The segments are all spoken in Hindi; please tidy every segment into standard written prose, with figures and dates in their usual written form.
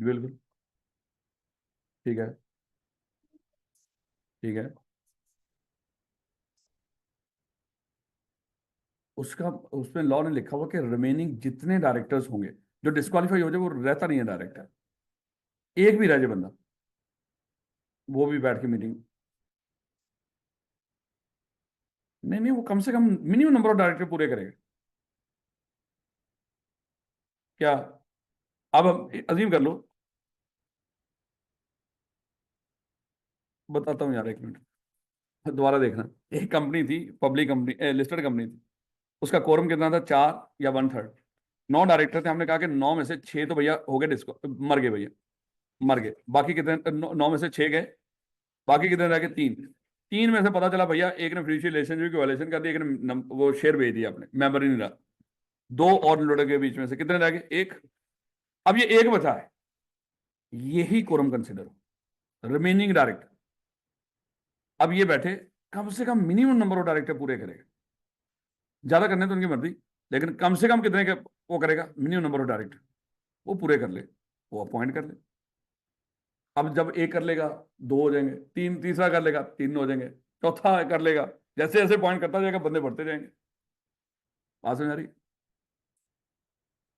बिल्कुल। ठीक है। ठीक है। उसका उसमें लॉ ने लिखा हुआ कि रिमेनिंग जितने डायरेक्टर्स होंगे, जो डिस्क्वालीफाई हो जाए वो रहता नहीं है डायरेक्टर, एक भी रह जाए बंदा, वो भी बैठ के मीटिंग। नहीं नहीं, वो कम से कम मिनिमम नंबर ऑफ डायरेक्टर पूरे करेगा। क्या? अब अजीम कर लो। बताता हूँ यार, एक मिनट दोबारा देखना। एक कंपनी थी, पब्लिक कंपनी, लिस्टेड कंपनी थी। उसका कोरम कितना था? 4 या 1/3। 9 डायरेक्टर थे। हमने कहा कि 9 में से 6 तो भैया हो गए, डिस्को मर गए भैया, मर गए। बाकी कितने? 9 में से 6 गए। बाकी कितने रह गए? 3। 3 में से पता चला भैया एक ने फिड्यूशियल रिलेशनशिप की वायलेशन कर दी, एक ने वो शेयर भेज दिया, अपने मेंबर ही नहीं रहा। 2 और लोगों के बीच में से कितने रह गए? 1। अब ये एक बचा है, यही कोरम कंसिडर हो, रिमेनिंग डायरेक्टर। अब ये बैठे, कम से कम मिनिमम नंबर ऑफ डायरेक्टर पूरे करेगा। ज्यादा करने तो उनकी मर्जी, लेकिन कम से कम कितने के वो करेगा? मिनिमम नंबर ऑफ डायरेक्टर वो पूरे कर ले, वो अपॉइंट कर ले। अब जब एक कर लेगा, 2 हो जाएंगे। तीन, तीसरा कर लेगा, 3 हो जाएंगे। चौथा कर लेगा, जैसे जैसे पॉइंट करता जाएगा बंदे बढ़ते जाएंगे। बात समझ आ रही?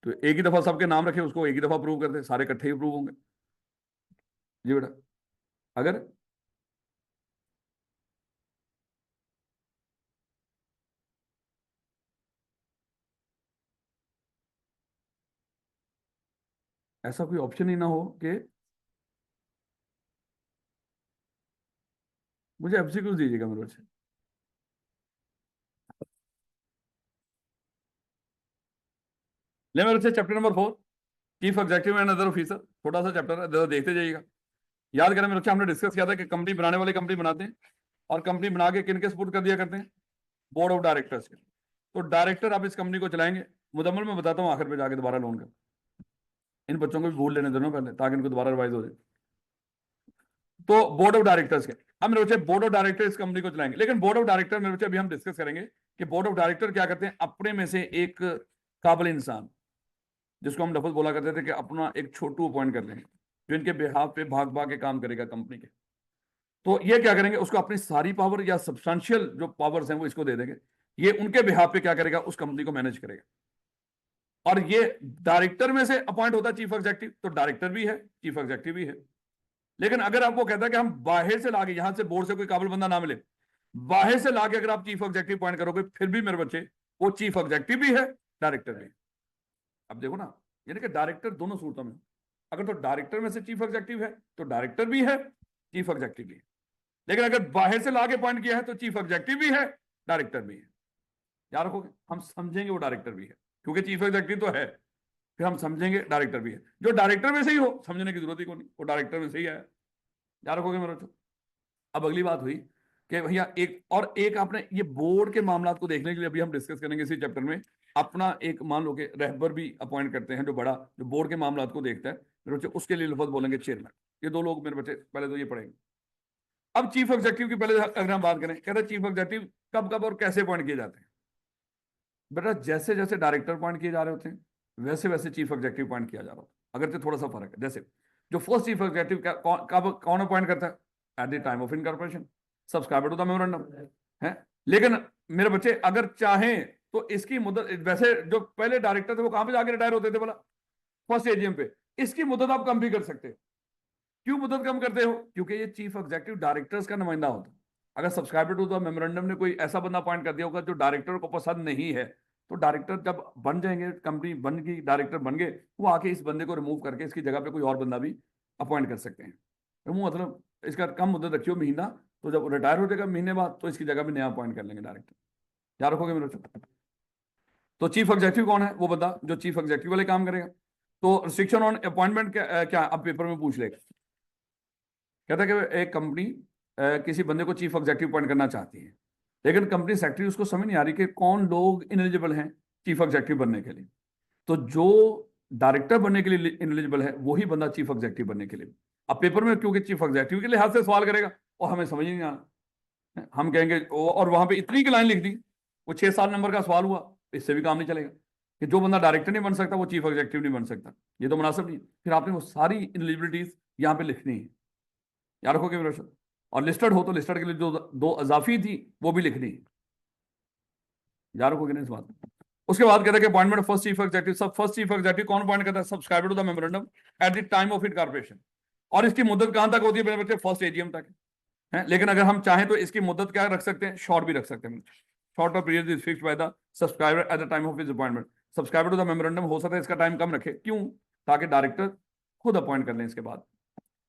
तो एक ही दफा सबके नाम रखे, उसको एक ही दफा अप्रूव कर दे, सारे इकट्ठे ही अप्रूव होंगे। जी बेटा। अगर ऐसा कोई ऑप्शन ही ना हो कि मुझे एमसीक्यूज दीजिएगा मेरे से। ले मेरे से chapter number 4, chief executive and other officer. छोटा सा चैप्टर है, जरा देखते जाइएगा। याद करें मेरे बच्चे, हमने डिस्कस किया था कि कंपनी बनाने वाले कंपनी बनाते हैं, और कंपनी बना के किन के सपोर्ट कर दिया करते हैं? बोर्ड ऑफ डायरेक्टर्स के। तो डायरेक्टर आप इस कंपनी को चलाएंगे। मुदम्मल मैं बताता हूँ आखिर में जाके दोबारा लोन का। इन बच्चों को भी भूल लेने देना पहले, ताकि इनको दोबारा रिवाइज हो जाए। तो बोर्ड ऑफ डायरेक्टर्स के, हम मेरे बच्चे बोर्ड ऑफ डायरेक्टर इस कंपनी को चलाएंगे। लेकिन बोर्ड ऑफ डायरेक्टर मेरे बच्चे अभी हम डिस्कस करेंगे कि बोर्ड ऑफ डायरेक्टर क्या करते हैं। अपने में से एक काबिल इंसान, जिसको हम लफज बोला करते थे कि अपना एक छोटू अपॉइंट कर लेंगे, जो इनके बिहाफ पे भाग भाग के काम करेगा कंपनी के। तो ये क्या करेंगे, उसको अपनी सारी पावर या सब्सटेंशियल जो पावर्स हैं वो इसको दे देंगे। ये उनके बिहाफ पे क्या करेगा, उस कंपनी को मैनेज करेगा। और ये डायरेक्टर में से अपॉइंट होता है चीफ एग्जीक्यूटिव, तो डायरेक्टर भी है, चीफ एग्जीक्यूटिव भी है। लेकिन अगर आपको कहता है कि हम बाहर से लाके, यहां से बोर्ड से कोई काबिल बंदा ना मिले, बाहर से लाके अगर आप चीफ एग्जीक्यूटिव अपॉइंट करोगे, फिर भी मेरे बच्चे वो चीफ एग्जीक्यूटिव भी है, डायरेक्टर भी है। अब देखो ना, यानी कि डायरेक्टर दोनों सूरतों में, अगर तो डायरेक्टर में से चीफ एग्जीक्यूटिव है तो डायरेक्टर भी है, चीफ एग्जीक्यूटिव भी है। लेकिन अगर बाहर से लाके अपॉइंट किया है तो चीफ एग्जीक्यूटिव भी है, डायरेक्टर भी है। याद रखोगे, हम समझेंगे वो डायरेक्टर भी है, क्योंकि चीफ एग्जीक्यूटिव तो है, फिर हम समझेंगे डायरेक्टर भी है। जो डायरेक्टर में से ही हो, समझने की जरूरत ही को नहीं, वो डायरेक्टर में से ही है। याद रखोगे मेरे बच्चों। अब अगली बात हुई कि भैया एक आपने ये बोर्ड के मामला को देखने के लिए अभी हम डिस्कस करेंगे इसी चैप्टर में। अपना एक मान लो कि रहबर भी अपॉइंट करते हैं, जो बड़ा जो बोर्ड के मामला को देखता है मेरे बच्चे, उसके लिए लफ्ज बोलेंगे चेयरमैन। ये 2 लोग मेरे बच्चे पहले तो ये पढ़ेंगे। अब चीफ एग्जीक्यूटिव की पहले अगर हम बात करें, कहते हैं चीफ एग्जीक्यूटिव कब कब और कैसे अपॉइंट किए जाते हैं। बेटा जैसे जैसे डायरेक्टर अपॉइंट किए जा रहे होते हैं, वैसे वैसे चीफ एग्जीक्यूटिव अपॉइंट किया जा रहा होता है। अगर तो थोड़ा सा फर्क है। जैसे जो फर्स्ट चीफ एग्जीक्यूटिव कब कौन अपॉइंट करता है? At the time of incorporation, subscriber to the memorandum है। लेकिन मेरे बच्चे अगर चाहें तो इसकी मुद्दत, वैसे जो पहले डायरेक्टर थे वो कहां पे जाके रिटायर होते थे बोला? फर्स्ट एजीएम पे। इसकी मुद्दत आप कम भी कर सकते हो। क्यों मुद्दत कम करते हो? क्योंकि ये चीफ एग्जीक्यूटिव डायरेक्टर्स का नुमाइंदा होता है। अगर सब्सक्राइबर टू द मेमोरेंडम ने कोई ऐसा बंदा अपॉइंट कर दिया होगा जो डायरेक्टर को पसंद नहीं है, तो डायरेक्टर जब बन जाएंगे, कंपनी बन गई, डायरेक्टर बन गए, वो आके इस बंदे को रिमूव करके इसकी जगह पे कोई और बंदा भी अपॉइंट कर सकते हैं। रिमूव मतलब इसका कम मुद्दत रखियो, महीना। तो जब रिटायर हो जाएगा महीने बाद, तो इसकी जगह भी नया अपॉइंट कर लेंगे डायरेक्टर। याद रखोगे मेरे बच्चों। तो चीफ एग्जीक्यूटिव कौन है? वो बंदा जो चीफ एग्जीक्यूटिव वाले काम करेगा। तो रिस्ट्रिक्शन ऑन अपॉइंटमेंट क्या अब पेपर में पूछ लेगा। कहता है कि एक कंपनी किसी बंदे को चीफ एग्जीक्यूटिव अपॉइंट करना चाहती है, लेकिन कंपनी सेक्रेटरी उसको समझ नहीं आ रही कि कौन लोग इनएलिजिबल हैं चीफ एग्जीक्यूटिव बनने के लिए। तो जो डायरेक्टर बनने के लिए इनएलिजिबल है, वही बंदा चीफ एग्जीक्यूटिव बनने के लिए। अब पेपर में क्योंकि चीफ एग्जीक्यूटिव के लिहाज से सवाल करेगा, और हमें समझ ही नहीं आना, हम कहेंगे और वहां पे इतनी की लाइन लिख दी, वो 6-7 नंबर का सवाल हुआ, इससे भी काम नहीं चलेगा। कि जो बंदा डायरेक्टर नहीं बन सकता वो चीफ एग्जीक्यूटिव नहीं बन सकता, ये तो मुनासिब नहीं। फिर आपने वो सारी इनएलिजिबिलिटीज यहाँ पे लिखनी है, याद रखोगे मेरे साथ। और लिस्टेड हो तो लिस्टेड के लिए जो दो अजाफी थी वो भी लिखनी है, याद रखोगे नहीं इस बात। उसके बाद कहता है कि अपॉइंटमेंट फर्स्ट चीफ एग्जीक्यूटिव, सब फर्स्ट चीफ एग्जीक्यूटिव कौन अपॉइंट करता है? Subscriber to the memorandum at the time of it corporation. और इसकी मुद्दत कहां तक होती है मेरे बच्चे? फर्स्ट एजीएम तक है। लेकिन अगर हम चाहें तो इसकी मुद्दत क्या रख सकते हैं? शॉर्ट भी रख सकते हैं। Short of period is fixed by the subscriber at the time of his appointment. Subscriber to the memorandum हो सकता है इसका टाइम कम रखे, क्यों? ताकि डायरेक्टर खुद अपॉइंट कर लें इसके बाद,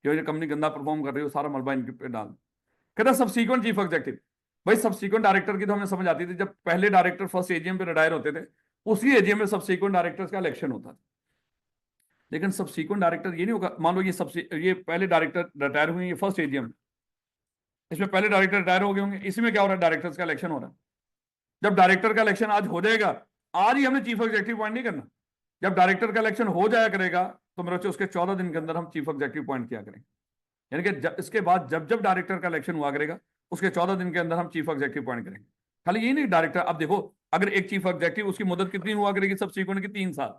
क्योंकि कंपनी गंदा परफॉर्म कर रही है, सारा मलबा इनके पे डाल। कहता सब्सीक्वेंट चीफ एग्जीक्यूटिव, भाई सब्सीक्वेंट डायरेक्टर की तो हमें समझ आती थी, जब पहले डायरेक्टर फर्स्ट एजीएम पे रिटायर होते थे, उसी एजीएम में सब्सीक्वेंट डायरेक्टर्स का इलेक्शन होता था। लेकिन सब्सीक्वेंट डायरेक्टर ये नहीं होगा, मान लो ये पहले डायरेक्टर रिटायर हुए, ये फर्स्ट एजीएम, इसमें पहले डायरेक्टर रिटायर हो गए होंगे, इसी में क्या हो रहा है? डायरेक्टर्स का इलेक्शन हो रहा है। जब डायरेक्टर का इलेक्शन आज हो जाएगा, आज ही हमने चीफ एग्जीक्यूटिव पॉइंट नहीं करना, जब डायरेक्टर का इलेक्शन हो जाया करेगा तो मेरे बच्चे उसके 14 दिन के अंदर हम चीफ एग्जीक्यूटिव पॉइंट किया करेंगे। यानी कि इसके बाद जब जब डायरेक्टर का इलेक्शन हुआ करेगा उसके 14 दिन के अंदर हम चीफ एग्जीक्यूटिव पॉइंट करेंगे। खाली यही नहीं, डायरेक्टर अब देखो, अगर एक चीफ एग्जीक्यूटिव, उसकी मुद्दत कितनी हुआ करेगी सब्सीक्वेंट की? 3 साल।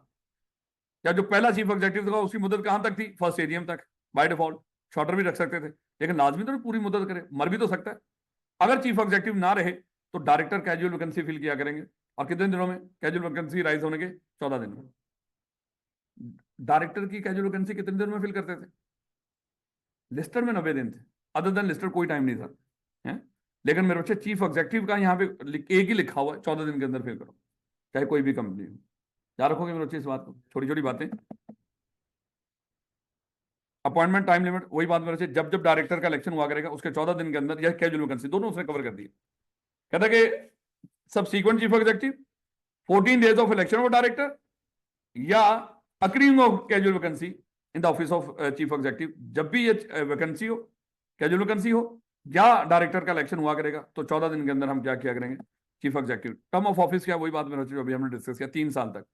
या जो पहला चीफ एग्जीक्यूटिव था उसकी मुद्दत कहां तक थी? फर्स्ट एजीएम तक। बाय डिफॉल्ट शॉर्टर भी रख सकते थे, लेकिन लाजमी तो पूरी मुद्दत करे, मर भी तो सकता है। अगर चीफ एग्जीक्यूटिव ना रहे तो डायरेक्टर कैजुअल वैकेंसी फिल किया करेंगे, और कितने दिनों में? कैजुअल वैकेंसी राइज होने के 14 दिन में। डायरेक्टर की कैजुअल वैकेंसी कितने दिन में फिल करते थे? लिस्टेड में 90 दिन थे, अदर देन लिस्टेड कोई टाइम नहीं था, है? लेकिन मेरे बच्चे चीफ एग्जीक्यूटिव का यहाँ पे एक ही लिखा हुआ है, 14 दिन के अंदर फिल करो, चाहे कोई भी कंपनी हो। याद रखोगे मेरे बच्चे इस बात को, छोटी छोटी बातें। अपॉइंटमेंट टाइम लिमिट, वही बात मेरे बच्चे, जब जब डायरेक्टर का इलेक्शन हुआ करेगा उसके 14 दिन के अंदर, यह कैजुअल वैकेंसी दोनों उसने कवर कर दिए। कहता है कि subsequent chief executive 14 days of election of director, या accruing of casual vacancy in the office of chief executive, जब भी ये वैकेंसी हो, कैजुअल वैकेंसी हो, या डायरेक्टर का इलेक्शन हुआ करेगा, तो 14 दिन के अंदर हम क्या किया करेंगे? Chief executive. Term of office क्या? वही बात मेरे जो अभी हमने डिस्कस किया, 3 साल तक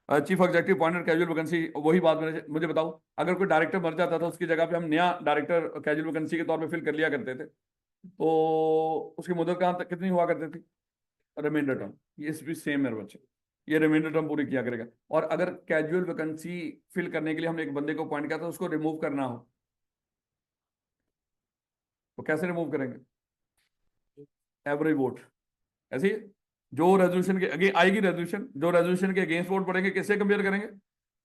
chief executive appointed casual vacancy. वही बात मुझे बताओ, अगर कोई डायरेक्टर मर जाता था उसकी जगह पे हम नया डायरेक्टर कैजुअल वैकेंसी के तौर पे फिल कर लिया करते थे, तो उसकी मुद्दत कहाँ तक कितनी हुआ करती थी? Remainder term. ये भी सेम है बच्चे, ये रिमाइंडर टर्म पूरी किया करेगा। और अगर कैजुअल वैकेंसी फिल करने के लिए हमने एक बंदे को अपॉइंट किया था, उसको रिमूव करना हो तो कैसे रिमूव करेंगे? Average vote. ऐसे ही जो रेजोल्यूशन के अगे आएगी, रेजोल्यूशन जो रेजोल्यूशन के अगेंस्ट वोट पड़ेंगे, किससे कंपेयर करेंगे?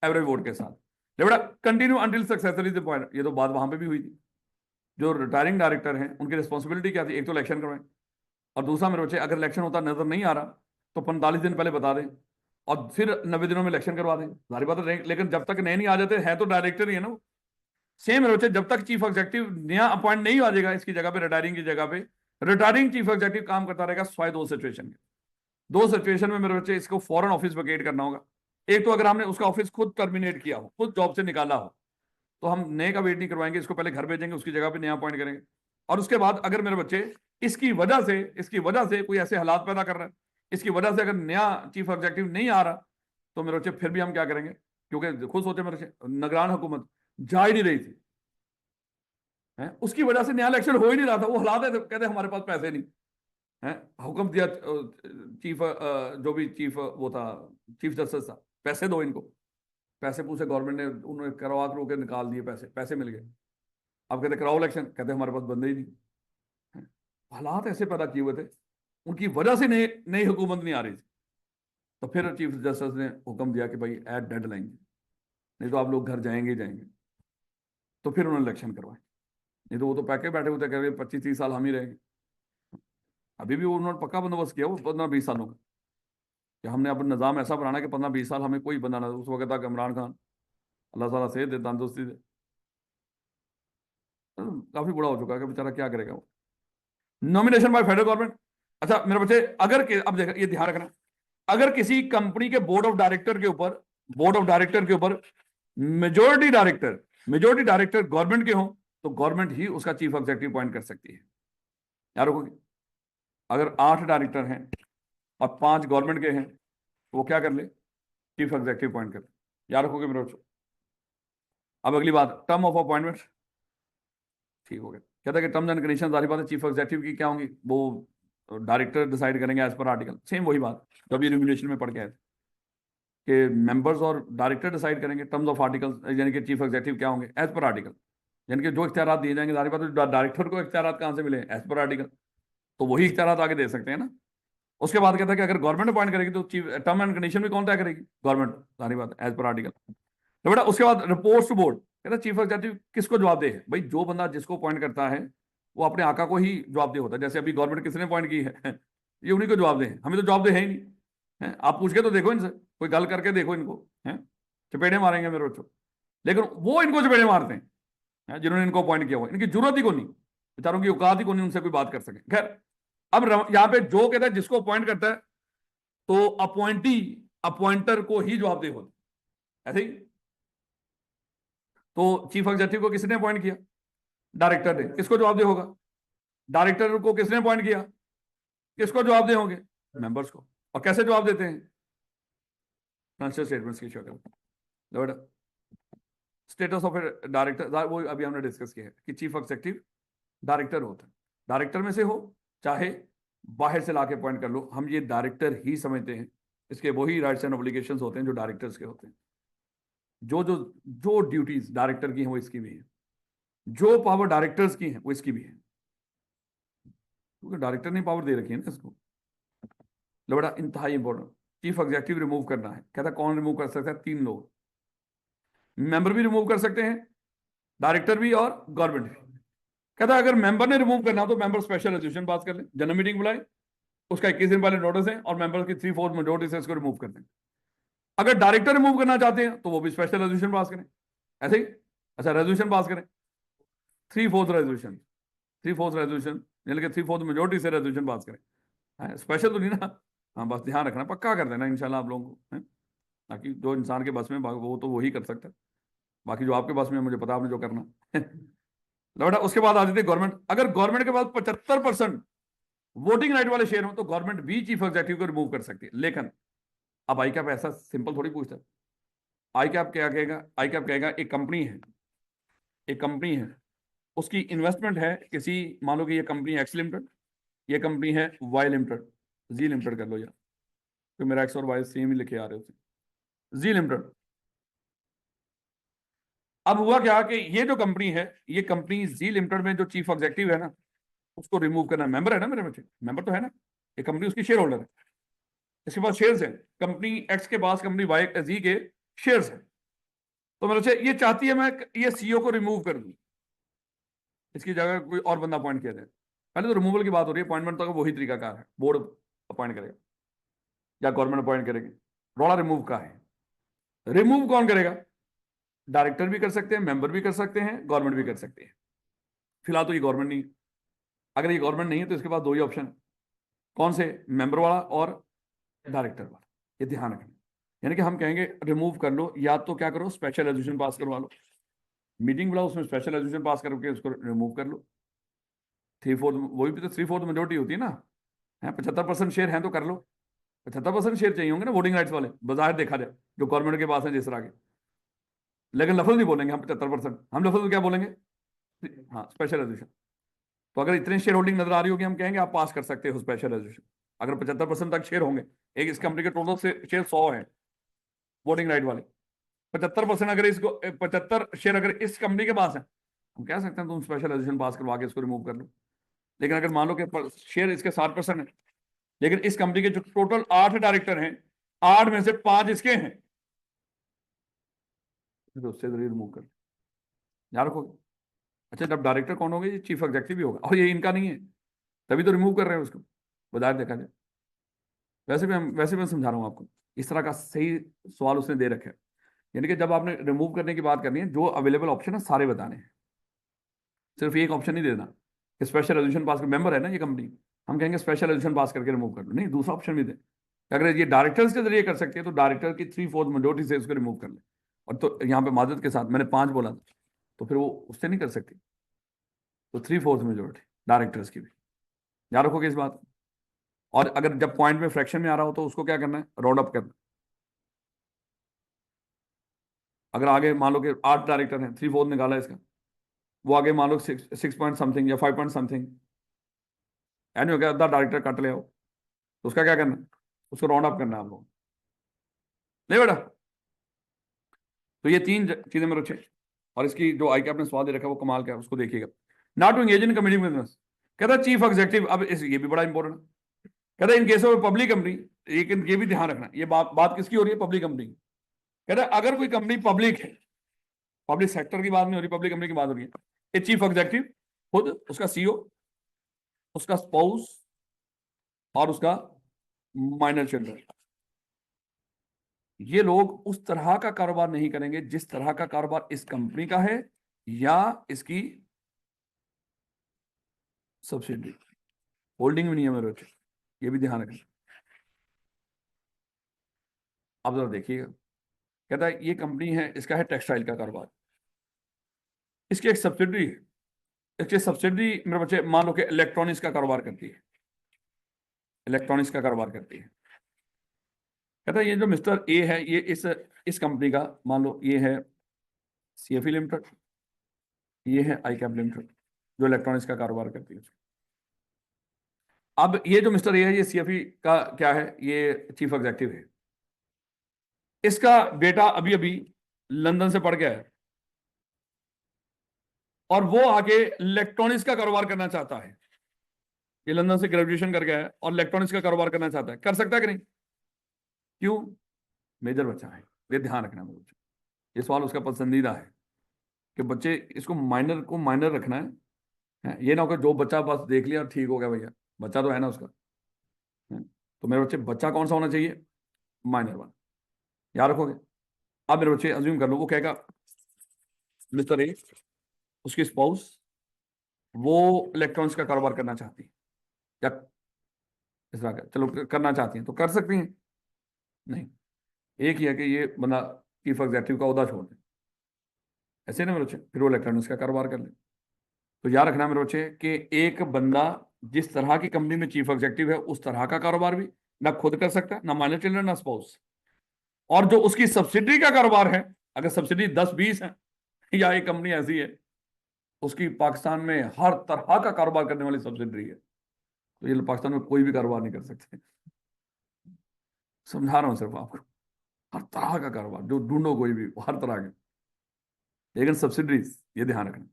एवरेज वोट के साथ। बेटा continue until successor is appointed, ये तो बात वहां पे भी हुई थी। जो रिटायरिंग डायरेक्टर हैं उनकी रिस्पॉन्सिबिलिटी क्या थी? एक तो इलेक्शन करवाएं, और दूसरा मेरे बच्चे अगर इलेक्शन होता नजर नहीं आ रहा तो 45 दिन पहले बता दें, और फिर 90 दिनों में इलेक्शन करवा दें, सारी बात है। लेकिन जब तक नए नहीं आ जाते हैं तो डायरेक्टर ही है ना। सेम मेरे बच्चे, जब तक चीफ एग्जीक्यूटिव नया अपॉइंट नहीं आ जाएगा इसकी जगह पे, रिटायरिंग की जगह पे, रिटायरिंग चीफ एग्जीक्यूटिव काम करता रहेगा स्वाय दो सिचुएशन में। दो सिचुएशन में मेरे बच्चे इसको फॉरन ऑफिस वेकेट करना होगा। एक तो अगर हमने उसका ऑफिस खुद टर्मिनेट किया हो, खुद जॉब से निकाला हो, तो हम नए का वेट नहीं करवाएंगे, इसको पहले घर भेजेंगे, उसकी जगह पे नया अपॉइंट करेंगे। और उसके बाद अगर मेरे बच्चे इसकी वजह से कोई ऐसे हालात पैदा कर रहे हैं, इसकी वजह से अगर नया चीफ एग्जीक्यूटिव नहीं आ रहा, तो मेरे बच्चे फिर भी हम क्या करेंगे? क्योंकि खुद सोचे मेरे बच्चे, निगरान हुकूमत जा ही नहीं रही थी, है? उसकी वजह से नया इलेक्शन हो ही नहीं रहा था, वो हालात है, कहते हमारे पास पैसे नहीं है। हुक्म दिया चीफ, जो भी चीफ वो था, चीफ जस्टिस था, पैसे दो इनको। पैसे पूछे गवर्नमेंट ने, उन्होंने करवा करो के निकाल दिए, पैसे मिल गए। अब कहते कराओ इलेक्शन, कहते हमारे पास बंदे ही नहीं है। हालात ऐसे पैदा किए हुए थे, उनकी वजह से नई नई हुकूमत नहीं आ रही थी। तो फिर चीफ जस्टिस ने हुक्म दिया कि भाई एट डेडलाइन, नहीं तो आप लोग घर जाएंगे ही जाएंगे। तो फिर उन्होंने इलेक्शन करवाए, नहीं तो वो तो पैके बैठे हुए थे, कह रहे 25-30 साल हम ही रहेंगे। अभी भी उन्होंने पक्का बंदोबस्त किया वो 15-20 सालों का, कि हमने अपना निज़ाम ऐसा बनाना कि 15-20 साल हमें कोई बंदा ना। उस वक्त तक इमरान खान, अल्लाह ताला सेहत दे, तंदुरुस्ती दे, काफी बुरा हो चुका है कि बेचारा क्या करेगा वो। Nomination by federal government. अच्छा मेरे बच्चे, अब देखा, ये ध्यान रखना, अगर किसी कंपनी के बोर्ड ऑफ डायरेक्टर के ऊपर मेजोरिटी डायरेक्टर गवर्नमेंट के हों, तो गवर्नमेंट ही उसका चीफ एग्जीक्यूटिव अपॉइंट कर सकती है। याद रखोगे, अगर 8 डायरेक्टर हैं और 5 गवर्नमेंट के हैं, तो वो क्या कर ले? चीफ एग्जीक्यूटिव अपॉइंट कर। याद रखोगे मेरे बच्चों। अब अगली बात, टर्म ऑफ अपॉइंटमेंट। ठीक हो गया। कहता है कि टर्म्स एंड कंडीशन, सारी बातें चीफ एग्जीक्यूटिव की क्या होंगी? वो डायरेक्टर डिसाइड करेंगे एज पर आर्टिकल, सेम वही बात जो अभी रिम्यूनरेशन में पढ़ के आए थे। कि मेंबर्स और डायरेक्टर डिसाइड करेंगे टर्म्स ऑफ आर्टिकल, यानी कि चीफ एग्जीक्यूटिव क्या होंगे एज पर आर्टिकल, यानी कि जो इख्तियारात दिए जाएंगे, सारी बात डायरेक्टर को इख्तियारात कहाँ से मिले एज पर आर्टिकल, तो वही इख्तियारात आगे दे सकते हैं ना। उसके बाद कहता है कि अगर गवर्नमेंट अपॉइंट करेगी तो चीफ टर्म एंड कंडीशन भी कौन तय करेगी, गवर्नमेंट, सारी बात एज पर आर्टिकल। तो बेटा उसके बाद रिपोर्ट्स टू बोर्ड, कहता चीफ एग्जीक्यूटिव किसको जवाब दे, भाई जो बंदा जिसको अपॉइंट करता है वो अपने आका को ही जवाबदेह होता है। जैसे अभी गवर्नमेंट किसने अपॉइंट की है ये उन्हीं को जवाब दे, हमें तो जवाब दे है ही नहीं है। आप पूछ के तो देखो इनसे, कोई गल करके देखो इनको, है चपेड़े मारेंगे मेरे बच्चों, लेकिन वो इनको चपेड़े मारते हैं जिन्होंने इनको अपॉइंट किया हुआ, इनकी जरूरत ही को नहीं, बेचारों की औकात ही को नहीं उनसे कोई बात कर सके। खैर अब यहाँ पे जो कहता है जिसको अपॉइंट करता है तो अपॉइंटी अपॉइंटर को ही जवाबदेह होता है, ऐसे ही। तो चीफ एग्जीक्यूटिव को किसने अपॉइंट किया, डायरेक्टर ने, किसको जवाबदेह होगा, डायरेक्टर को किसने अपॉइंट किया, किसको जवाबदेह होंगे, मेंबर्स को। और कैसे जवाब देते हैं, फाइनेंशियल स्टेटमेंट्स की शक्ल। स्टेटस ऑफ डायरेक्टर वो अभी हमने डिस्कस किया है कि चीफ एग्जीक्यूटिव डायरेक्टर होता है, डायरेक्टर में से हो चाहे बाहर से लाके अपॉइंट कर लो, हम ये डायरेक्टर ही समझते हैं। इसके वही राइट्स एंड ऑब्लिगेशंस होते हैं जो डायरेक्टर्स के होते हैं। जो जो जो ड्यूटीज डायरेक्टर की हैं वो इसकी भी है, जो पावर डायरेक्टर्स की हैं वो इसकी भी है, क्योंकि डायरेक्टर ने पावर दे रखी है ना इसको। लो बड़ा इंतहाई इंपॉर्टेंट, चीफ एग्जीक्यूटिव रिमूव करना है, कहता कौन रिमूव कर सकता है, 3 लोग, मेंबर भी रिमूव कर सकते हैं, डायरेक्टर भी और गवर्नमेंट भी। कहता अगर मेंबर ने रिमूव करना तो मेंबर स्पेशल रेजोल्यूशन पास कर ले, जनरल मीटिंग बुलाए, उसका 21 दिन पहले नोटिस है और मेंबर की 3/4 मेजोरिटी से इसको रिमूव कर दें। अगर डायरेक्टर रिमूव करना चाहते हैं तो वो भी स्पेशल रेजोल्यूशन पास करें, ऐसे ही। अच्छा रेजोल्यूशन पास करें, 3/4 रेजोल्यूशन, 3/4 रेजोल्यूशन यानी कि 3/4 मेजोरिटी से रेजोल्यूशन पास करें, स्पेशल तो नहीं ना। हाँ बस ध्यान रखना, पक्का कर देना इंशाल्लाह आप लोगों को, ताकि जो इंसान के बस में वो तो वही कर सकता है, बाकी जो आपके बस में मुझे पता आपने जो करना बेटा। उसके बाद आ जाती है गवर्नमेंट। अगर गवर्नमेंट के पास 75% वोटिंग राइट वाले शेयर हो तो गवर्नमेंट भी चीफ एग्जीक्यूटिव को रिमूव कर सकती है। लेकिन अब आई कैप ऐसा सिंपल थोड़ी पूछता है। आई कैप क्या कहेगा, आई कैप कहेगा एक कंपनी है, एक कंपनी है, उसकी इन्वेस्टमेंट है किसी, मान लो कि ये कंपनी एक्स लिमिटेड, ये कंपनी है वाई लिमिटेड, जी लिमिटेड कर लो यार, तो मेरा एक्स और वाई सेम ही लिखे आ रहे होते, जी लिमिटेड। अब हुआ क्या कि ये जो कंपनी है, ये कंपनी जी लिमिटेड में जो चीफ एग्जीक्यूटिव है ना उसको रिमूव करना, मेंबर है ना मेरे बच्चे, मेंबर तो है ना, ये कंपनी उसकी शेयर होल्डर है, इसके पास शेयर्स है, कंपनी एक्स के पास कंपनी वाई जी के शेयर्स है। तो मेरे बच्चे ये चाहती है मैं ये सीईओ को रिमूव कर दूं, इसकी जगह कोई और बंदा अपॉइंट किया जाए। पहले तो रिमूवल की बात हो रही है, अपॉइंटमेंट तो वही तरीकाकार है, बोर्ड अपॉइंट करेगा या गवर्नमेंट अपॉइंट करेगी। रोड़ा रिमूव का है, रिमूव कौन करेगा, डायरेक्टर भी कर सकते हैं, मेंबर भी कर सकते हैं, गवर्नमेंट भी कर सकते हैं। फिलहाल तो ये गवर्नमेंट नहीं, अगर ये गवर्नमेंट नहीं है तो इसके पास 2 ही ऑप्शन है, कौन से, मेंबर वाला और डायरेक्टर वाला, ये ध्यान रखना। यानी कि हम कहेंगे रिमूव कर लो, या तो क्या करो स्पेशल रेजोल्यूशन पास करवा लो, मीटिंग बुलाओ उसमें स्पेशल रेजोल्यूशन पास करके उसको रिमूव कर लो। 3/4 वही भी तो 3/4 मेजोरिटी होती है ना, है 75% शेयर हैं तो कर लो, 75% शेयर चाहिए होंगे ना वोटिंग राइट्स वाले, बाजार देखा जाए जो गवर्नमेंट के पास है जिस तरह के। लेकिन लफज नहीं बोलेंगे हम 75%, हम लफज क्या बोलेंगे, हाँ स्पेशल रेजोल्यूशन। तो अगर इतने शेयर होल्डिंग नजर आ रही होगी हम कहेंगे आप पास कर सकते हो स्पेशल रेजोल्यूशन। अगर 75% तक शेयर होंगे, एक इस कंपनी के टोटल से शेयर 100 है वोटिंग राइट वाले, 75% अगर इसको 75 शेयर अगर इस कंपनी के पास है, हम कह सकते हैं तुम स्पेशल रेजोल्यूशन पास करवा के इसको रिमूव कर लो। लेकिन अगर मान लो कि शेयर इसके 60% है, लेकिन इस कंपनी के जो टोटल 8 डायरेक्टर हैं, 8 में से 5 इसके हैं, तो उससे जरूर रिमूव कर याद रखो। अच्छा जब डायरेक्टर कौन होगा, ये चीफ एग्जीक्यूटिव भी होगा, और ये इनका नहीं है, तभी तो रिमूव कर रहे हैं उसको, बाजार देखा जाए। वैसे भी मैं समझा रहा हूँ आपको, इस तरह का सही सवाल उसने दे रखा है। यानी कि जब आपने रिमूव करने की बात करनी है, जो अवेलेबल ऑप्शन है सारे बताने हैं, सिर्फ एक ऑप्शन नहीं देना कि स्पेशल रेजोल्यूशन पास कर, मेंबर है ना ये कंपनी, हम कहेंगे स्पेशल रेजोल्यूशन पास करके रिमूव कर लो, नहीं दूसरा ऑप्शन भी दे। अगर ये डायरेक्टर्स के जरिए कर सकते हैं तो डायरेक्टर की 3/4 मेजोरिटी से इसको रिमूव कर ले। और तो यहाँ पे माजत के साथ मैंने 5 बोला था, तो फिर वो उससे नहीं कर सकती, तो 3/4 मेजोरिटी डायरेक्टर्स की भी, याद रखोगे इस बात। और अगर जब पॉइंट में फ्रैक्शन में आ रहा हो तो उसको क्या करना है, राउंड अप करना। अगर आगे मान लो कि 8 डायरेक्टर हैं, 3/4 निकाला इसका, वो आगे मान लो 6 पॉइंट समथिंग या 5 पॉइंट समथिंग, यानी हो गया आधा डायरेक्टर कट ले आओ, तो उसका क्या करना है, उसको राउंड अप करना है आप लोग। नहीं बेटा, तो ये तीन चीजें मेरे बच्चे, और इसकी जो आई कैप ने सवाल दे रखा है वो कमाल का है, उसको देखिएगा। Not to engage in committee business, कहता चीफ एग्जीक्यूटिव, अब ये भी बड़ा इंपॉर्टेंट, कहता in case of public company, लेकिन ये भी ध्यान रखना, ये बात किसकी हो रही है, पब्लिक कंपनी। कहता अगर कोई कंपनी पब्लिक है, पब्लिक सेक्टर की बात नहीं हो रही, पब्लिक कंपनी की बात हो रही है, ये चीफ एग्जीक्यूटिव खुद, उसका सीईओ, उसका स्पाउस और उसका माइनर चिल्ड्रन, ये लोग उस तरह का कारोबार नहीं करेंगे जिस तरह का कारोबार इस कंपनी का है या इसकी सब्सिडी, होल्डिंग भी नहीं है मेरे बच्चे, ये भी ध्यान रखें। अब जरा देखिएगा, कहता है ये कंपनी है, इसका है टेक्सटाइल का कारोबार, इसकी एक सब्सिडी है, इसकी सब्सिडी मेरे बच्चे मान लो कि इलेक्ट्रॉनिक्स का कारोबार करती है, इलेक्ट्रॉनिक्स का कारोबार करती है। कहता है ये जो मिस्टर ए है, ये इस कंपनी का मान लो ये है सीएफई लिमिटेड, ये है आई कैप लिमिटेड जो इलेक्ट्रॉनिक्स का कारोबार करती है। अब ये जो मिस्टर ए है, ये सीएफई का क्या है, ये चीफ एग्जीक्यूटिव है, इसका बेटा अभी अभी लंदन से पढ़ गया है और वो आके इलेक्ट्रॉनिक्स का कारोबार करना चाहता है, ये लंदन से ग्रेजुएशन कर गया है और इलेक्ट्रॉनिक्स का कारोबार करना चाहता है, कर सकता है कि नहीं? क्यों? मेजर बच्चा है, ये ध्यान रखना मेरे बच्चे, ये सवाल उसका पसंदीदा है कि बच्चे इसको माइनर रखना है, ये ना हो कि जो बच्चा बस देख लिया ठीक हो गया, भैया बच्चा तो है ना उसका, है? तो मेरे बच्चे बच्चा कौन सा होना चाहिए? माइनर वन, याद रखोगे। अब मेरे बच्चे अज्यूम कर लो, वो कहेगा मिस्टर ए, उसकी स्पाउस वो इलेक्ट्रॉनिक्स का कारोबार करना चाहती है, या इस तरह का चलो करना चाहती हैं तो कर सकती हैं, नहीं, एक ही है कि ये बंदा चीफ एग्जीक्यूटिव का ओहदा छोड़ दे, ऐसे ना मेरे बच्चे, फिर वो इलेक्ट्रॉनिक्स का कारोबार कर ले। तो याद रखना मेरे बच्चे कि एक बंदा जिस तरह की कंपनी में चीफ एग्जीक्यूटिव है उस तरह का कारोबार भी ना खुद कर सकता है, ना माइनर चिल्ड्रन, ना स्पाउस, और जो उसकी सब्सिडी का कारोबार है, अगर सब्सिडी 10-20 है या एक कंपनी ऐसी है उसकी पाकिस्तान में हर तरह का कारोबार करने वाली सब्सिडी है, तो ये पाकिस्तान में कोई भी कारोबार नहीं कर सकते, समझा रहा हूं सिर्फ आपको, हर तरह का कारोबार जो ढूंढो कोई भी, हर तरह के, लेकिन सब्सिडीज, ये ध्यान रखना।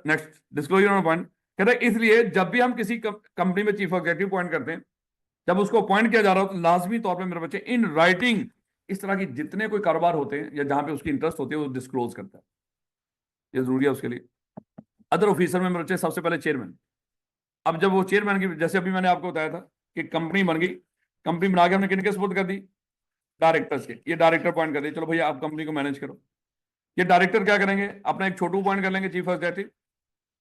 नेक्स्ट डिस्क्लोजर पॉइंट, कहते हैं इसलिए जब भी हम किसी कंपनी में चीफ एग्जीक्यूटिव अपॉइंट करते हैं, जब उसको अपॉइंट किया जा रहा हो तो लाजमी तौर पे मेरे बच्चे इन राइटिंग इस तरह की जितने कोई कारोबार होते हैं या जहां पे उसकी इंटरेस्ट होती है वो डिस्क्लोज करता है, ये जरूरी है उसके लिए। अदर ऑफिसर में मेरे बच्चे सबसे पहले चेयरमैन, अब जब वो चेयरमैन की, जैसे अभी मैंने आपको बताया था कि कंपनी बन गई, कंपनी बना के हमने किनके सपोर्ट कर दी? डायरेक्टर्स के, ये डायरेक्टर अपॉइंट कर दिए, चलो भैया आप कंपनी को मैनेज करो। ये डायरेक्टर क्या करेंगे? अपना एक छोटू अपॉइंट कर लेंगे चीफ एग्जीक्यूटिव,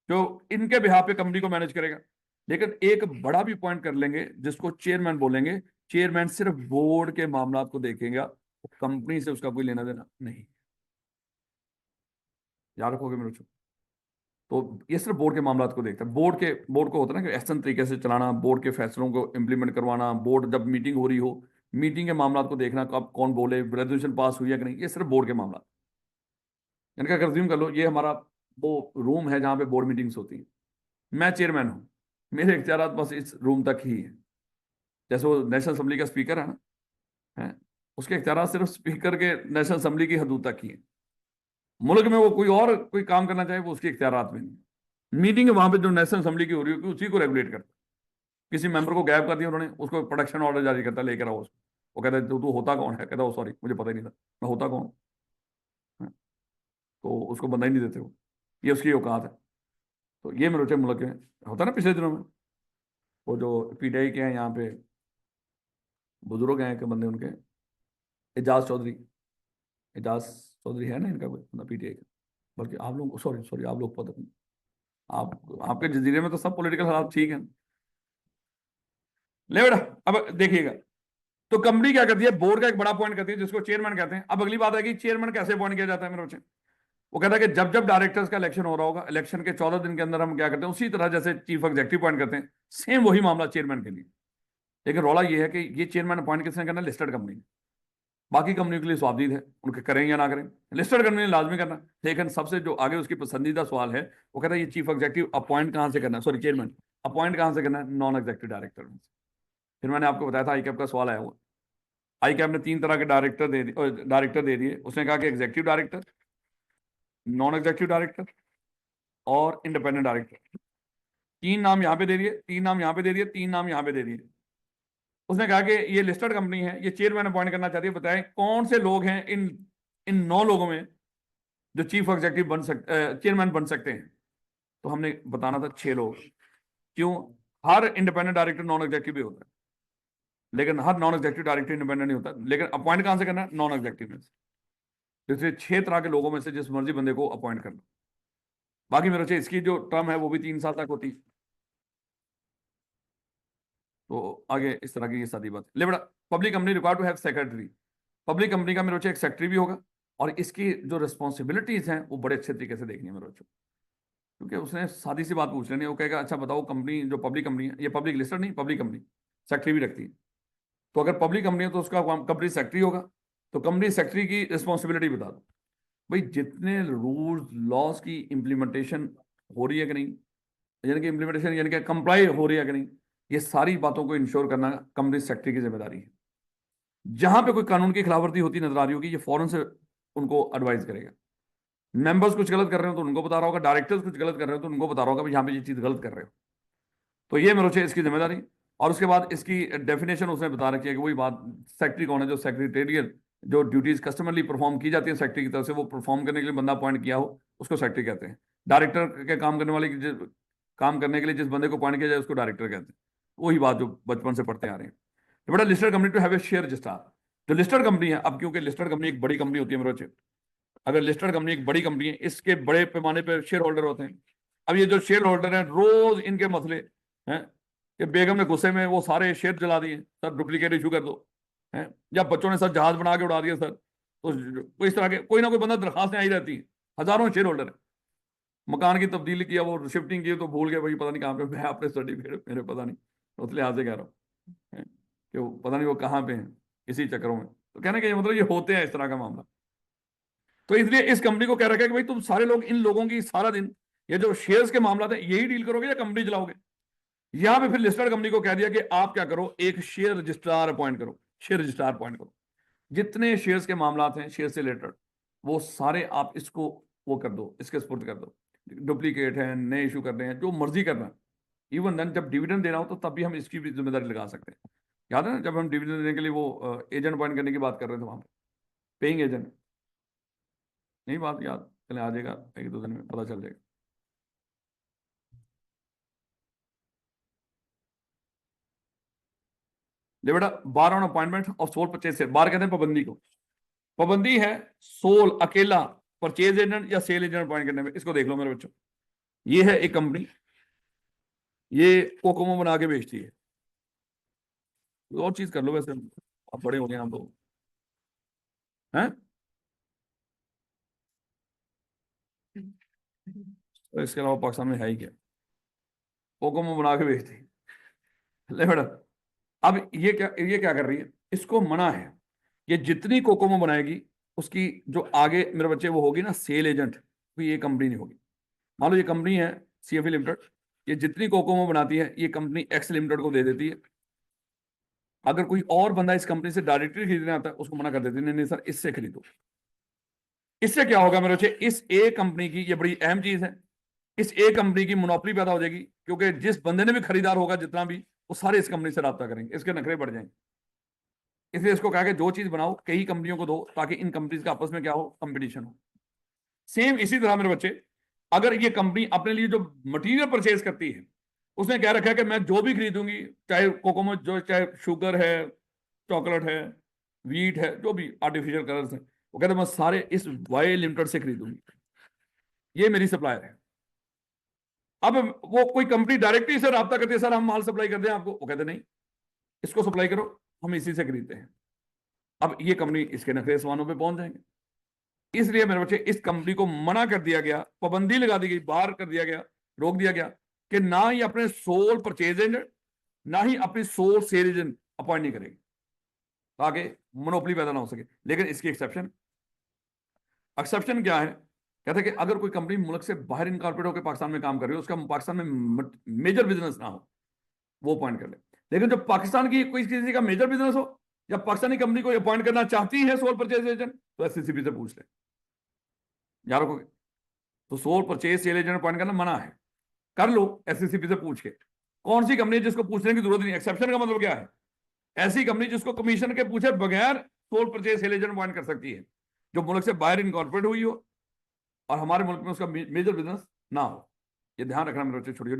जो इनके बिहाफ पे कंपनी को मैनेज करेगा, लेकिन एक बड़ा भी अपॉइंट कर लेंगे जिसको चेयरमैन बोलेंगे। चेयरमैन सिर्फ बोर्ड के मामला को देखेगा, कंपनी से उसका कोई लेना देना नहीं, याद रखोगे मेरे बच्चों। तो ये सिर्फ बोर्ड के मामला को देखता है, बोर्ड को होता है ना कि एहसन तरीके से चलाना, बोर्ड के फैसलों को इंप्लीमेंट करवाना, बोर्ड जब मीटिंग हो रही हो मीटिंग के मामला को देखना, कब कौन बोले, रेजोल्यूशन पास हुई है कि नहीं, ये सिर्फ बोर्ड के मामला। इनका कंज्यूम कर लो, ये हमारा वो रूम है जहाँ पे बोर्ड मीटिंग्स होती है, मैं चेयरमैन हूँ, मेरे इख्तियार बस इस रूम तक ही है, जैसे वो नेशनल असेंबली का स्पीकर है ना, है, उसके इख्तियार सिर्फ स्पीकर के नेशनल असेंबली की हदूद तक ही है, मुल्क में वो कोई और कोई काम करना चाहे वो उसके इख्तियारात में नहीं। मीटिंग है वहां पे जो नेशनल असेंबली की हो रही होगी उसी को रेगुलेट करता, किसी मेंबर को गायब कर दिया उन्होंने, उसको प्रोटेक्शन ऑर्डर जारी करता, लेकर आओ उसको, वो कहता है तू होता कौन है, कहता सॉरी मुझे पता ही नहीं था मैं होता कौन हूं, तो उसको बंदा ही नहीं देते वो, ये उसकी औकात है। तो ये मेरे मुल्क में होता ना, पिछले दिनों में वो जो पीटीआई के हैं यहाँ पे बुजुर्ग हैं, के बंदे उनके, एजाज चौधरी, एजाज चौधरी है ना इनका कोई बंदा पीटीआई का, बल्कि आप लोग सॉरी सॉरी आप लोग पता नहीं, आप आपके जजीरे में तो सब पॉलिटिकल हालात ठीक है, ले बेटा। अब देखिएगा, तो कंपनी क्या करती है, बोर्ड का एक बड़ा पॉइंट करती है जिसको चेयरमैन कहते हैं। अब अगली बात है कि चेयरमैन कैसे अपॉइंट किया जाता है मेरे बच्चे, वो कहता है कि जब जब डायरेक्टर्स का इलेक्शन हो रहा होगा, इलेक्शन के 14 दिन के अंदर हम क्या करते हैं, उसी तरह जैसे चीफ एग्जीक्यूटिव अपॉइंट करते हैं, सेम वही मामला चेयरमैन के लिए। लेकिन रौला ये है कि ये चेयरमैन अपॉइंट किसने करना? लिस्टेड कंपनी, बाकी कंपनी के लिए स्वाबदीद है उनके करें या ना करें, लिस्टेड कंपनी ने लाजमी करना। लेकिन सबसे जो आगे उसकी पसंदीदा सवाल है, वो कहता है ये चीफ एग्जीक्यूटिव अपॉइंट कहां से करना है, सॉरी चेयरमैन अपॉइंट कहां से करना है? नॉन एग्जीक्यूटिव डायरेक्टर में से। फिर मैंने आपको बताया था आईकैप का सवाल आया हुआ, आई कैब ने 3 तरह के डायरेक्टर दे दिए। उसने कहा कि executive director, non executive director और इंडिपेंडेंट डायरेक्टर। 3 नाम यहाँ पे दे दिए, 3 नाम यहाँ पे दे दिए, 3 नाम यहाँ पे दे दिए। उसने कहा कि ये लिस्टेड कंपनी है, ये चेयरमैन अपॉइंट करना चाहती है, बताएं कौन से लोग हैं इन इन 9 लोगों में जो चीफ एग्जीक्यूटिव चेयरमैन बन सकते हैं। तो हमने बताना था 6 लोग। क्यों? हर इंडिपेंडेंट डायरेक्टर नॉन एग्जीक्यूटिव भी होता है, लेकिन हर नॉन एग्जीक्यूटिव डायरेक्टर इंडिपेंडेंट नहीं होता। लेकिन अपॉइंट कहां से करना है? नॉन एग्जीक्यूटिव में से। तो इसलिए 6 तरह के लोगों में से जिस मर्जी बंदे को अपॉइंट करना। बाकी मेरे इसकी जो टर्म है वो भी 3 साल तक होती है। तो आगे इस तरह की ये सारी बात ले बेटा। Public company required to have secretary. Public company का मेरे बच्चे एक सेक्रेटरी भी होगा, और इसकी जो रिस्पॉन्सिबिलिटीज हैं वो बड़े अच्छे तरीके से देखनी है मेरे बच्चों। क्योंकि उसने सादी सी बात पूछ लेनी है, वो कहेगा अच्छा बताओ कंपनी जो पब्लिक कंपनी है, ये पब्लिक लिस्टेड नहीं, पब्लिक कंपनी, सेक्रेटरी भी रखती है। तो अगर पब्लिक कंपनी है तो उसका कंपनी सेक्रेटरी होगा। तो कंपनी सेक्रेटरी की रिस्पॉन्सिबिलिटी बता दो भाई। जितने रूल्स लॉज की इम्प्लीमेंटेशन हो रही है कि नहीं, यानी कि इम्प्लीमेंटेशन यानी कि कंप्लाई हो रही है कि नहीं, ये सारी बातों को इंश्योर करना कंपनी सेक्रेटरी की जिम्मेदारी है। जहां पे कोई कानून की खिलाफवर्जी होती नजर आ रही होगी, ये फौरन से उनको एडवाइस करेगा। मेंबर्स कुछ गलत कर रहे हो तो उनको बता रहा होगा, डायरेक्टर्स कुछ गलत कर रहे हो तो उनको बता रहा होगा भाई यहाँ पे ये चीज गलत कर रहे हो। तो ये मेरे से इसकी जिम्मेदारी। और उसके बाद इसकी डेफिनेशन उसने बता रखी है कि वही बात, सेक्रेटरी कौन है? जो सेक्रेटेरियल जो ड्यूटीज कस्टमरली परफॉर्म की जाती है सेक्रेटरी की तरफ से, वो परफॉर्म करने के लिए बंदा अपॉइंट किया हो उसको सेक्रेटरी कहते हैं। डायरेक्टर के काम करने वाले काम करने के लिए जिस बंदे को अपॉइंट किया जाए उसको डायरेक्टर कहते हैं। वही बात जो बचपन से पढ़ते आ रहे हैं। तो बड़ा listed company to have a share registrar. जो लिस्टेड कंपनी है, अब क्योंकि लिस्टेड कंपनी एक बड़ी कंपनी होती है मेरे बच्चे, अगर लिस्टेड कंपनी एक बड़ी कंपनी है, इसके बड़े पैमाने पर शेयर होल्डर होते हैं। अब ये जो शेयर होल्डर हैं, रोज इनके मसले हैं कि बेगम ने गुस्से में वो सारे शेयर जला दिए, सर डुप्लीकेट इशू कर दो, हैं, या बच्चों ने सर जहाज बना के उड़ा दिया सर। तो इस तरह के कोई ना कोई बंदा दरखास्तें आई रहती हैं। हजारों शेयर होल्डर है। मकान की तब्दीली किया, वो शिफ्टिंग की तो भूल गया भाई, पता नहीं कहाँ पे। मैं अपने सर्टिफिकेट मेरे पता नहीं, उस लिहाज से कह रहा हूँ हैं, कि वो पता नहीं वो कहाँ पे हैं इसी चक्करों में। तो कहने का ये मतलब ये होते हैं इस तरह का मामला। तो इसलिए इस कंपनी को कह रखा है कि भाई तुम सारे लोग इन लोगों की सारा दिन ये जो शेयर्स के मामला है यही डील करोगे या कंपनी चलाओगे। यहां पे फिर लिस्टेड कंपनी को कह दिया कि आप क्या करो, एक शेयर रजिस्ट्रार अपॉइंट करो, शेयर रजिस्ट्रार अपॉइंट करो। जितने शेयर्स के मामला हैं शेयर से रिलेटेड, वो सारे आप इसको वो कर दो, इसके सुपुर्द कर दो। डुप्लीकेट है, नए इशू करने हैं, जो मर्जी करना है। इवन देन जब डिविडेंड देना हो तो तब भी हम इसकी भी जिम्मेदारी लगा सकते हैं। याद है ना जब हम डिविडेंड देने के लिए वो एजेंट अपॉइंट करने की बात कर रहे थे, वहां पे पेइंग एजेंट, नहीं बात याद? चले आ जाएगा, 1-2 दिन में पता चल जाएगा। ले बेटा, बार ऑन अपॉइंटमेंट और सोल परचेज से, बार कहते हैं पाबंदी को। पाबंदी है सोल अकेला परचेज एजेंट या सेल एजेंट अपॉइंट करने में। इसको देख लो मेरे बच्चों, ये है एक कंपनी, ये कोकोमो बना के बेचती है। और चीज कर लो वैसे, आप बड़े हो गए हम लोग हैं। तो इसके अलावा पाकिस्तान में है ही क्या? कोकोमो बना के बेचती है। ले बेटा, अब ये क्या कर रही है? इसको मना है, ये जितनी कोकोमो बनाएगी उसकी जो आगे मेरे बच्चे वो होगी ना सेल एजेंट, तो ये कंपनी नहीं होगी। मान लो ये कंपनी है सीएफई लिमिटेड, ये जितनी कोकोमो बनाती है ये कंपनी एक्स लिमिटेड को दे देती है। अगर कोई और बंदा इस कंपनी से डायरेक्टली खरीदने आता है उसको मना कर देती है, नहीं नहीं सर इससे खरीदो। इससे क्या होगा मेरे बच्चे? इस एक कंपनी की, ये बड़ी अहम चीज है, इस एक कंपनी की मोनोपोली पैदा हो जाएगी। क्योंकि जिस बंदे ने भी खरीदार होगा जितना भी, वो सारे इस कंपनी से राब्ता करेंगे, इसके नखरे बढ़ जाएंगे। इसलिए इसको कहा कि जो चीज बनाओ कई कंपनियों को दो, ताकि इन कंपनीज का आपस में क्या हो, कंपटीशन हो। सेम इसी तरह मेरे बच्चे, अगर ये कंपनी अपने लिए जो मटेरियल परचेज करती है, उसने क्या रखा है कि मैं जो भी खरीदूंगी, चाहे कोकोमो, जो चाहे शुगर है, चॉकलेट है, व्हीट है, जो भी आर्टिफिशियल कलर्स है, वो कहते हैं मैं सारे इस वाई लिमिटेड से खरीदूंगी, ये मेरी सप्लायर है। अब वो कोई कंपनी डायरेक्टली से राब्ता करती है, सर हम माल सप्लाई कर दें आपको, वो कहते नहीं इसको सप्लाई करो, हम इसी से खरीदते हैं। अब ये कंपनी इसके नखरे सामानों पे पहुंच जाएंगे। इसलिए मेरे बच्चे इस कंपनी को मना कर दिया गया, पाबंदी लगा दी गई, बाहर कर दिया गया, रोक दिया गया कि ना ही अपने सोल परचेज एजेंट, ना ही अपनी सोल सेल एजेंट अपॉइंट नहीं करेगी, ताकि मोनोपोली पैदा ना हो सके। लेकिन इसकी एक्सेप्शन क्या है? कहते हैं कि अगर कोई कंपनी मुल्क से बाहर इनकॉर्पोरेट होकर पाकिस्तान में काम कर रही हो, उसका पाकिस्तान में मेजर बिजनेस ना हो, वो पॉइंट कर ले। लेकिन जब पाकिस्तान की कोई किसी का मेजर बिजनेस हो, या पाकिस्तानी कंपनी को अपॉइंट करना चाहती है सोल परचेज एजेंट तो एससीसीपी से पूछ लें, याद रखोगे। तो sole purchase sale agent appoint करना मना है, कर लो एससीसीपी से पूछ के। कौन सी कंपनी जिसको पूछने की जरूरत नहीं? एक्सेप्शन का मतलब क्या है? ऐसी कंपनी जिसको कमीशन के पूछे बगैर sole purchase sale agent appoint कर सकती है, जो मुल्क से बाहर इनकॉर्पोरेट हुई हो और हमारे मुल्क में उसका मेजर बिजनेस ना हो। ये ध्यान रखना मेरे बच्चे, छोटी